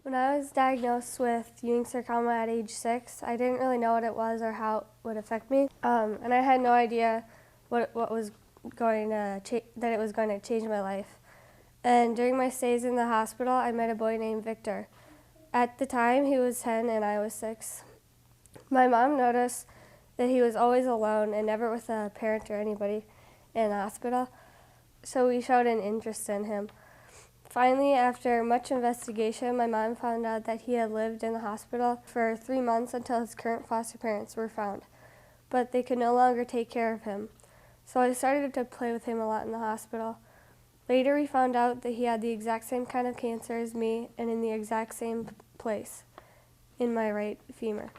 When I was diagnosed with Ewing sarcoma at age 6, I didn't really know what it was or how it would affect me, and I had no idea what was going to that it was going to change my life. And during my stays in the hospital, I met a boy named Victor. At the time, he was 10 and I was 6. My mom noticed that he was always alone and never with a parent or anybody in the hospital, so we showed an interest in him. Finally, after much investigation, my mom found out that he had lived in the hospital for 3 months until his current foster parents were found, but they could no longer take care of him. So I started to play with him a lot in the hospital. Later, we found out that he had the exact same kind of cancer as me and in the exact same place, in my right femur.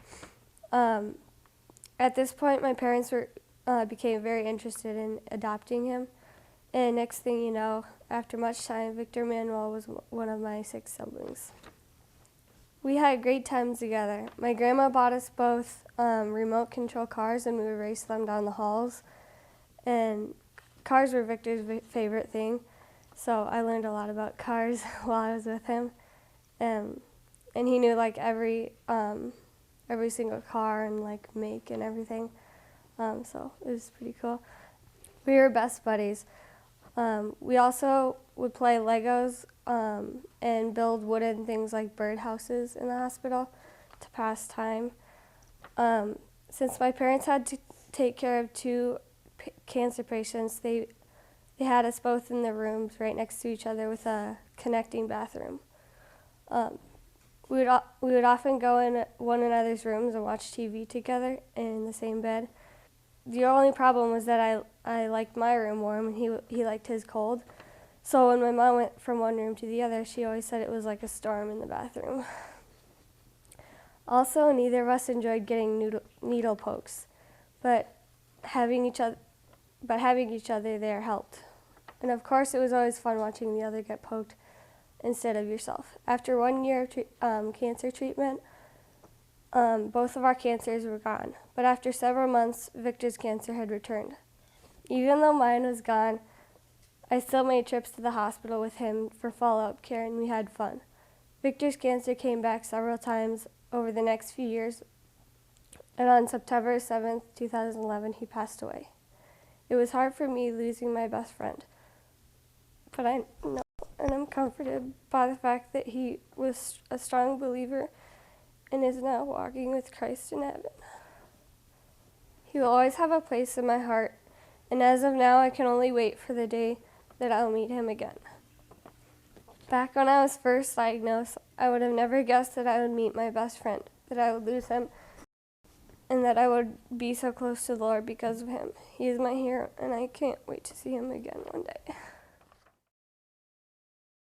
At this point, my parents became very interested in adopting him. And next thing you know, after much time, Victor Manuel was one of my 6 siblings. We had great times together. My grandma bought us both remote control cars and we would race them down the halls. And cars were Victor's favorite thing, so I learned a lot about cars while I was with him. And he knew like every single car and like make and everything, so it was pretty cool. We were best buddies. We also would play Legos and build wooden things like birdhouses in the hospital to pass time. Since my parents had to take care of 2 cancer patients, they had us both in the rooms right next to each other with a connecting bathroom. We would often go in one another's rooms and watch TV together in the same bed. The only problem was that I liked my room warm and he liked his cold. So when my mom went from one room to the other, she always said it was like a storm in the bathroom. Also, neither of us enjoyed getting needle pokes, but having each other there helped. And of course, it was always fun watching the other get poked instead of yourself. After 1 year of cancer treatment, both of our cancers were gone, but after several months, Victor's cancer had returned. Even though mine was gone, I still made trips to the hospital with him for follow-up care, and we had fun. Victor's cancer came back several times over the next few years, and on September 7th, 2011, he passed away. It was hard for me losing my best friend, but I know and I'm comforted by the fact that he was a strong believer and is now walking with Christ in heaven. He will always have a place in my heart, and as of now, I can only wait for the day that I'll meet him again. Back when I was first diagnosed, I would have never guessed that I would meet my best friend, that I would lose him, and that I would be so close to the Lord because of him. He is my hero, and I can't wait to see him again one day.